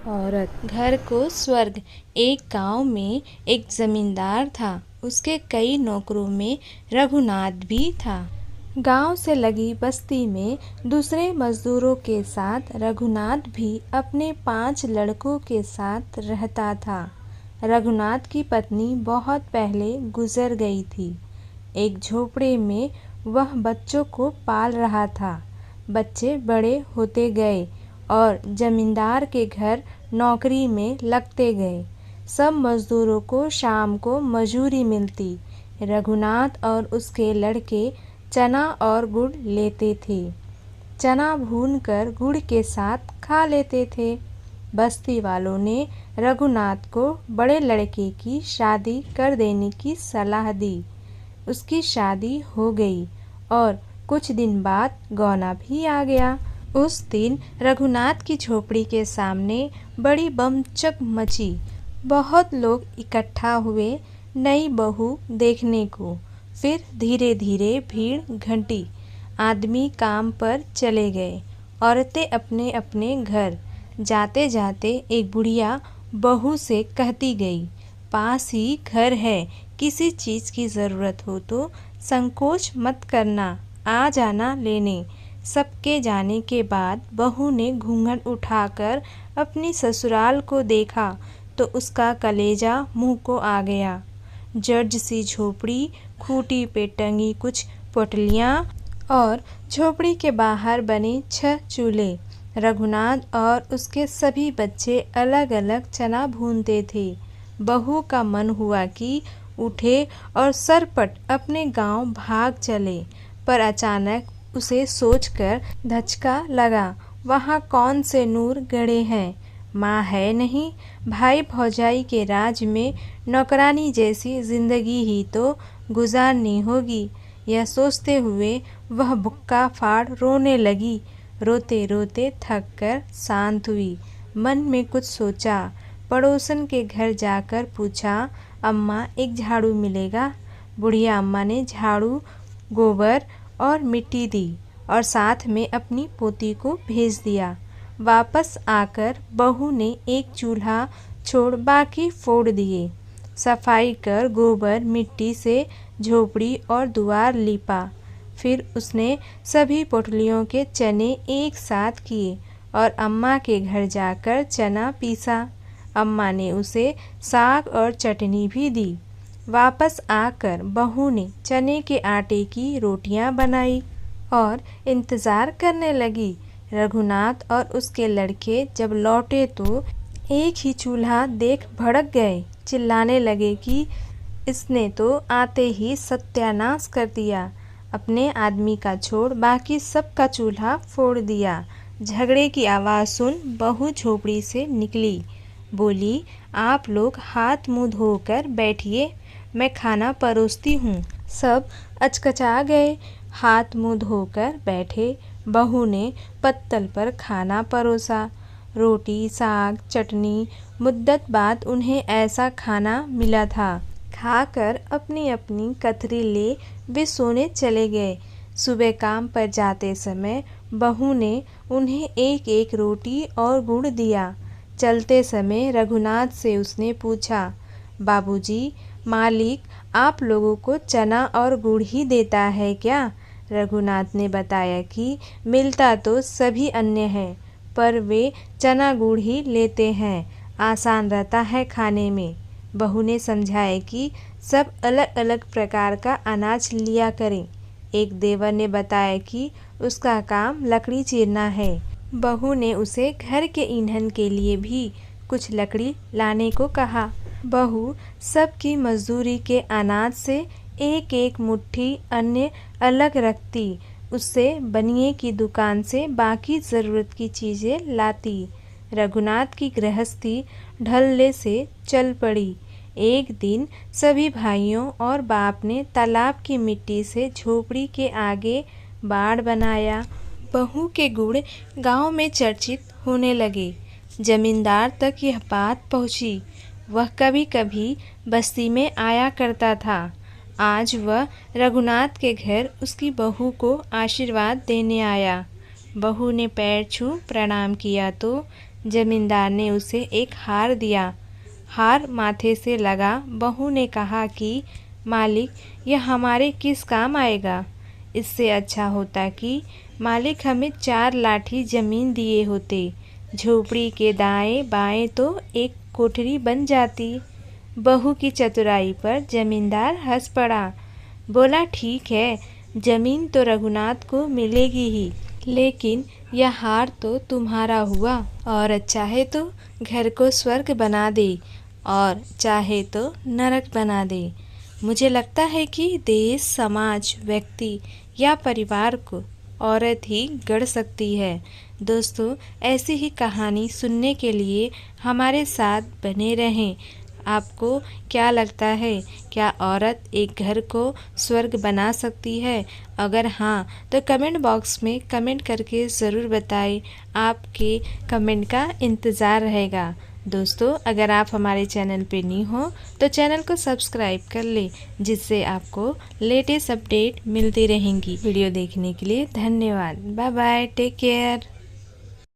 औरत घर को स्वर्ग। एक गांव में एक जमींदार था। उसके कई नौकरों में रघुनाथ भी था। गांव से लगी बस्ती में दूसरे मजदूरों के साथ रघुनाथ भी अपने 5 लड़कों के साथ रहता था। रघुनाथ की पत्नी बहुत पहले गुजर गई थी। एक झोपड़े में वह बच्चों को पाल रहा था। बच्चे बड़े होते गए और जमींदार के घर नौकरी में लगते गए। सब मजदूरों को शाम को मजूरी मिलती। रघुनाथ और उसके लड़के चना और गुड़ लेते थे। चना भूनकर गुड़ के साथ खा लेते थे। बस्ती वालों ने रघुनाथ को बड़े लड़के की शादी कर देने की सलाह दी। उसकी शादी हो गई और कुछ दिन बाद गौना भी आ गया। उस दिन रघुनाथ की झोपड़ी के सामने बड़ी बमचक मची। बहुत लोग इकट्ठा हुए नई बहू देखने को। फिर धीरे धीरे भीड़ घटी। आदमी काम पर चले गए, औरतें अपने अपने घर। जाते जाते एक बुढ़िया बहू से कहती गई, पास ही घर है, किसी चीज़ की ज़रूरत हो तो संकोच मत करना, आ जाना लेने। सबके जाने के बाद बहू ने घूंघट उठाकर अपनी ससुराल को देखा तो उसका कलेजा मुंह को आ गया। जर्ज सी झोपड़ी, खूंटी पे टंगी कुछ पोटलियाँ और झोपड़ी के बाहर बने 6 चूल्हे। रघुनाथ और उसके सभी बच्चे अलग अलग चना भूनते थे। बहू का मन हुआ कि उठे और सरपट अपने गांव भाग चले, पर अचानक उसे सोचकर धचका लगा, वहाँ कौन से नूर गड़े हैं, माँ है नहीं, भाई भौजाई के राज में नौकरानी जैसी जिंदगी ही तो गुजारनी होगी। यह सोचते हुए वह बुक्का फाड़ रोने लगी। रोते रोते थक कर शांत हुई। मन में कुछ सोचा। पड़ोसन के घर जाकर पूछा, अम्मा एक झाड़ू मिलेगा? बुढ़िया अम्मा ने झाड़ू, गोबर और मिट्टी दी और साथ में अपनी पोती को भेज दिया। वापस आकर बहू ने एक चूल्हा छोड़ बाकी फोड़ दिए। सफाई कर गोबर मिट्टी से झोपड़ी और द्वार लीपा। फिर उसने सभी पोटलियों के चने एक साथ किए और अम्मा के घर जाकर चना पीसा। अम्मा ने उसे साग और चटनी भी दी। वापस आकर बहू ने चने के आटे की रोटियां बनाई और इंतज़ार करने लगी। रघुनाथ और उसके लड़के जब लौटे तो एक ही चूल्हा देख भड़क गए। चिल्लाने लगे कि इसने तो आते ही सत्यानाश कर दिया, अपने आदमी का छोड़ बाकी सबका चूल्हा फोड़ दिया। झगड़े की आवाज़ सुन बहू झोपड़ी से निकली। बोली, आप लोग हाथ मुंह धोकर बैठिए, मैं खाना परोसती हूँ। सब अचकचा गए, हाथ मुंह धोकर बैठे। बहू ने पत्तल पर खाना परोसा, रोटी साग चटनी। मुद्दत बाद उन्हें ऐसा खाना मिला था। खाकर अपनी अपनी कतरी ले वे सोने चले गए। सुबह काम पर जाते समय बहू ने उन्हें एक एक रोटी और गुड़ दिया। चलते समय रघुनाथ से उसने पूछा, बाबूजी, मालिक आप लोगों को चना और गुड़ ही देता है क्या? रघुनाथ ने बताया कि मिलता तो सभी अन्य है, पर वे चना गुड़ ही लेते हैं, आसान रहता है खाने में। बहू ने समझाया कि सब अलग अलग प्रकार का अनाज लिया करें। एक देवर ने बताया कि उसका काम लकड़ी चीरना है। बहू ने उसे घर के ईंधन के लिए भी कुछ लकड़ी लाने को कहा। बहू सबकी मजदूरी के अनाज से एक एक मुट्ठी अन्य अलग रखती। उससे बनिए की दुकान से बाकी ज़रूरत की चीज़ें लाती। रघुनाथ की गृहस्थी ढलने से चल पड़ी। एक दिन सभी भाइयों और बाप ने तालाब की मिट्टी से झोपड़ी के आगे बाड़ बनाया। बहू के गुड़ गांव में चर्चित होने लगे। जमींदार तक यह बात पहुंची। वह कभी कभी बस्ती में आया करता था। आज वह रघुनाथ के घर उसकी बहू को आशीर्वाद देने आया। बहू ने पैर छू प्रणाम किया तो जमींदार ने उसे एक हार दिया। हार माथे से लगा। बहू ने कहा कि मालिक, यह हमारे किस काम आएगा? इससे अच्छा होता कि मालिक हमें 4 लाठी ज़मीन दिए होते। झोपड़ी के दाएं बाएं तो एक कोठरी बन जाती। बहू की चतुराई पर जमींदार हंस पड़ा। बोला, ठीक है, ज़मीन तो रघुनाथ को मिलेगी ही, लेकिन यह हार तो तुम्हारा हुआ। और चाहे तो घर को स्वर्ग बना दे और चाहे तो नरक बना दे। मुझे लगता है कि देश, समाज, व्यक्ति या परिवार को औरत ही गढ़ सकती है। दोस्तों, ऐसी ही कहानी सुनने के लिए हमारे साथ बने रहें। आपको क्या लगता है, क्या औरत एक घर को स्वर्ग बना सकती है? अगर हाँ, तो कमेंट बॉक्स में कमेंट करके ज़रूर बताएं। आपके कमेंट का इंतज़ार रहेगा। दोस्तों, अगर आप हमारे चैनल पे न्यू हो तो चैनल को सब्सक्राइब कर ले, जिससे आपको लेटेस्ट अपडेट मिलती रहेंगी। वीडियो देखने के लिए धन्यवाद। Bye bye, take care.